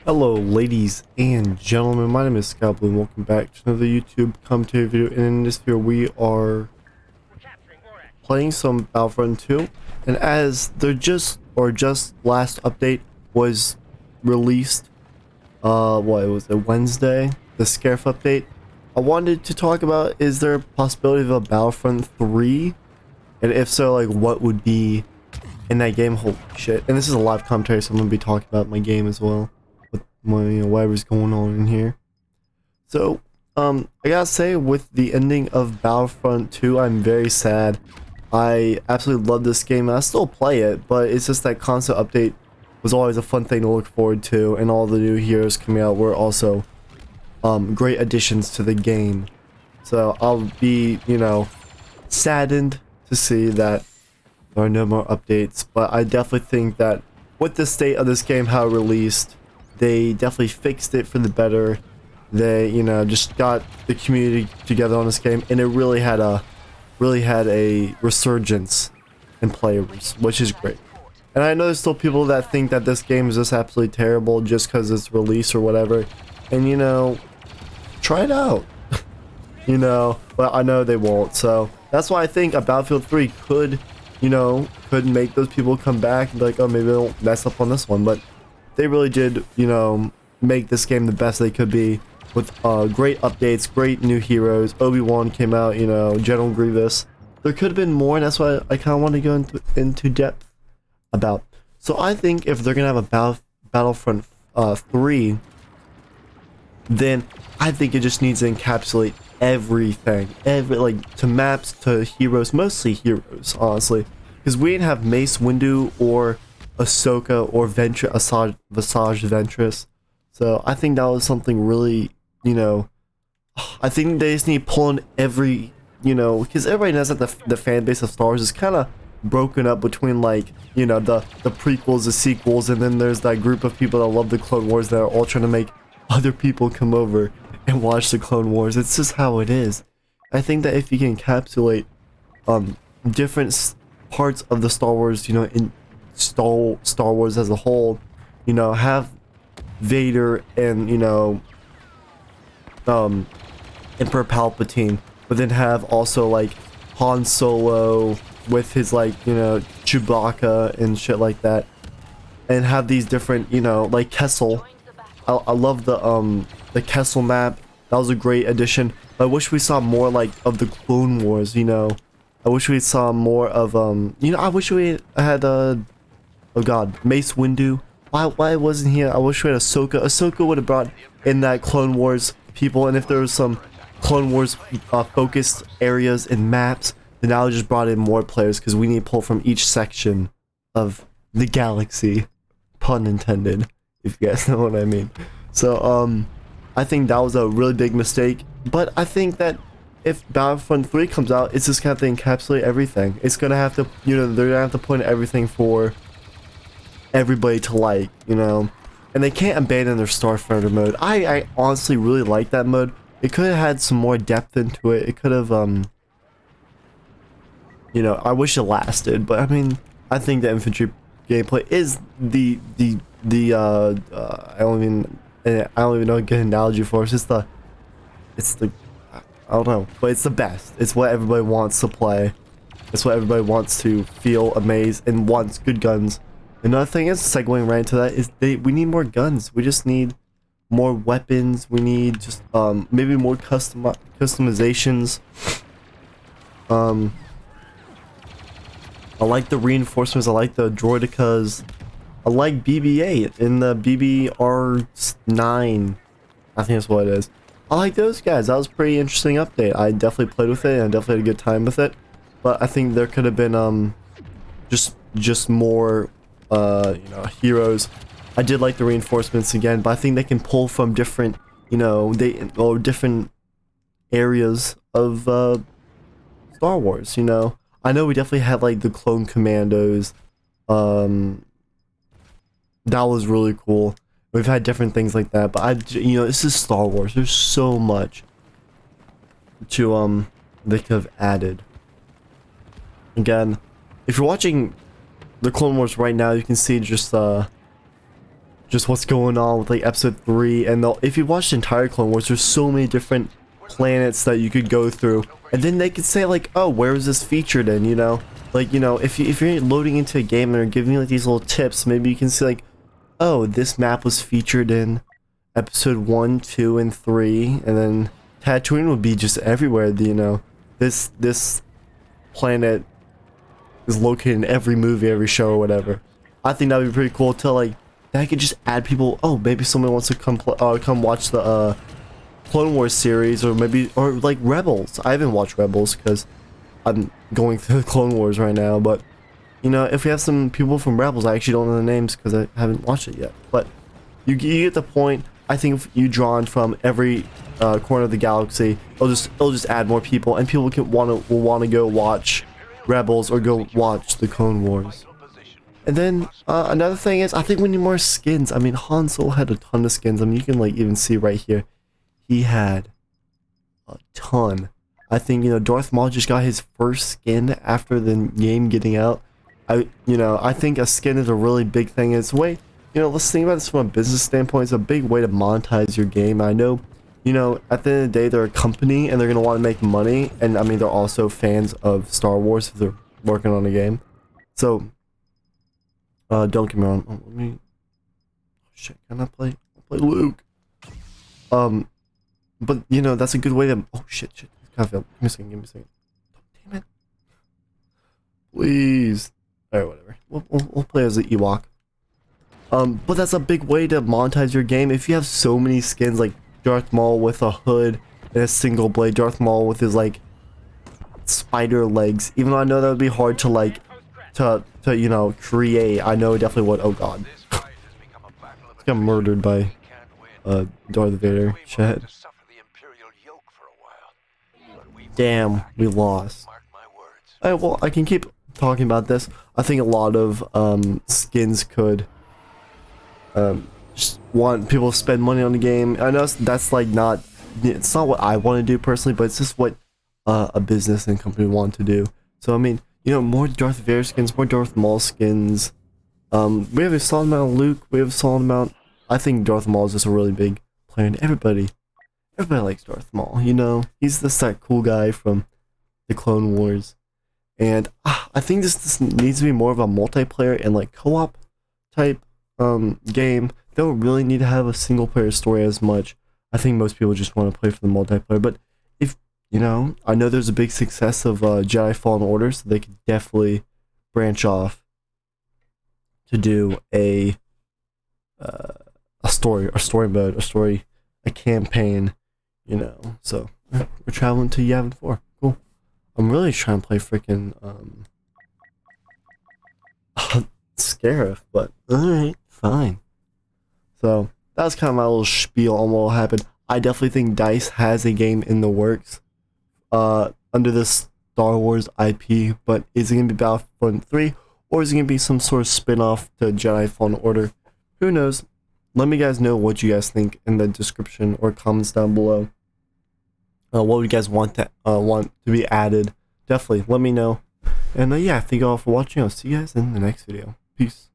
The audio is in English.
Hello ladies and gentlemen, my name is Scout and welcome back to another YouTube commentary video, and in this video we are playing some Battlefront 2, and as the just last update was released, what was it, Wednesday, the Scarif update, I wanted to talk about, is there a possibility of a Battlefront 3, and if so, like what would be in that game. Holy shit. And this is a live commentary, so I'm gonna be talking about my game as well, whatever's going on in here. So I gotta say, with the ending of Battlefront 2, I'm very sad. I absolutely love this game and I still play it, but it's just that constant update was always a fun thing to look forward to, and all the new heroes coming out were also great additions to the game. So I'll be, saddened to see that there are no more updates, but I definitely think that with the state of this game, how it released, they definitely fixed it for the better. They, just got the community together on this game, and it really had a resurgence in players, which is great. And I know there's still people that think that this game is just absolutely terrible just because it's released or whatever. And try it out. But I know they won't. So that's why I think a Battlefield 3 could make those people come back and be like, oh, maybe they'll mess up on this one. But they really did, make this game the best they could be, with great updates, great new heroes. Obi-Wan came out, General Grievous. There could have been more, and that's why I kind of want to go into depth about. So I think if they're gonna have a Battlefront 3, then I think it just needs to encapsulate everything, to maps, to heroes, mostly heroes, honestly, because we didn't have Mace Windu or Ahsoka or Visage Ventress. So I think that was something really, I think they just need to pull in every, because everybody knows that the fan base of Star Wars is kind of broken up between, like, the prequels, the sequels, and then there's that group of people that love the Clone Wars that are all trying to make other people come over and watch the Clone Wars. It's just how it is. I think that if you can encapsulate different parts of the Star Wars, in Star Wars as a whole, have Vader and Emperor Palpatine, but then have also like Han Solo with his Chewbacca and shit like that, and have these different, like Kessel. I love the Kessel map. That was a great addition. I wish we saw more of the Clone Wars. I wish we saw more of I wish we had oh god, Mace Windu. Why wasn't he? I wish we had Ahsoka. Ahsoka would have brought in that Clone Wars people, and if there was some Clone Wars focused areas and maps, then I would just brought in more players, because we need to pull from each section of the galaxy, pun intended, if you guys know what I mean. So I think that was a really big mistake, but I think that if Battlefront 3 comes out, it's just gonna have to encapsulate everything. It's gonna have to, they're gonna have to put in everything for everybody to like, and they can't abandon their Starfighter mode. I honestly really like that mode. It could have had some more depth into it. It could have, I wish it lasted, but I mean, I think the infantry gameplay is the I don't even know a good analogy for it. It's the I don't know, but it's the best. It's what everybody wants to play. It's what everybody wants to feel amazed and wants good guns. Another thing is, segueing right into that, is we need more guns. We just need more weapons. We need just maybe more customizations. I like the reinforcements. I like the droidicas. I like BB-8 in the BBR-9. I think that's what it is. I like those guys. That was a pretty interesting update. I definitely played with it, and I definitely had a good time with it. But I think there could have been just more heroes. I did like the reinforcements again, but I think they can pull from different, different areas of Star Wars. I know we definitely had like the clone commandos. That was really cool. We've had different things like that, but this is Star Wars. There's so much to they could have added. Again, if you're watching the Clone Wars right now, you can see just just what's going on with like episode 3, and if you watch the entire Clone Wars, there's so many different planets that you could go through, and then they could say like, oh, where is this featured in, you know? Like, you know, if you're loading into a game and they're giving you like these little tips, maybe you can see like, oh, this map was featured in episode 1, 2, and 3, and then Tatooine would be just everywhere, you know. This planet is located in every movie, every show, or whatever. I think that would be pretty cool to like, that could just add people. Oh, maybe someone wants to come watch the Clone Wars series, or maybe, or like Rebels. I haven't watched Rebels because I'm going through the Clone Wars right now, but you know, if we have some people from Rebels, I actually don't know the names because I haven't watched it yet, but you get the point. I think if you drawn from every corner of the galaxy, it'll just add more people, and people will want to go watch Rebels or go watch the Clone Wars. And then another thing is, I think we need more skins. I mean, Han Solo had a ton of skins. I mean, you can like even see right here, he had a ton. I think, you know, Darth Maul just got his first skin after the game getting out. I think a skin is a really big thing. It's a way, you know, let's think about this from a business standpoint. It's a big way to monetize your game. I know, you know, at the end of the day, they're a company and they're going to want to make money. And I mean, they're also fans of Star Wars if they're working on a game. So, don't get me wrong. Oh, let me, oh shit, can I play? I'll play Luke. But, you know, that's a good way to, oh shit. Give me a second. Oh, damn it. Please. Alright, whatever. We'll play as an Ewok. But that's a big way to monetize your game. If you have so many skins, like Darth Maul with a hood and a single blade, Darth Maul with his like spider legs. Even though I know that would be hard to like to you know create. I know definitely what. Oh god, I got murdered by Darth Vader. Shit. Damn, we lost. Alright, well, I can keep talking about this. I think a lot of skins could just want people to spend money on the game. I know that's like not, it's not what I want to do personally, but it's just what a business and company want to do. So I mean, you know, more Darth Vader skins, more Darth Maul skins. We have a solid amount of Luke. We have a solid amount. I think Darth Maul is just a really big player, and everybody likes Darth Maul. You know, he's just that cool guy from the Clone Wars. And I think this needs to be more of a multiplayer and like co-op type game. They don't really need to have a single player story as much. I think most people just want to play for the multiplayer. But if, you know, I know there's a big success of Jedi Fallen Order, so they could definitely branch off to do a story mode, a campaign, you know. So we're traveling to Yavin 4. Cool. I'm really trying to play freaking Scarif, but alright, fine. So that was kind of my little spiel on what will happen. I definitely think DICE has a game in the works under this Star Wars IP, but is it going to be Battlefront 3, or is it going to be some sort of spin-off to Jedi Fallen Order? Who knows? Let me guys know what you guys think in the description or comments down below. What would you guys want to be added? Definitely let me know. And yeah, thank you all for watching. I'll see you guys in the next video. Peace.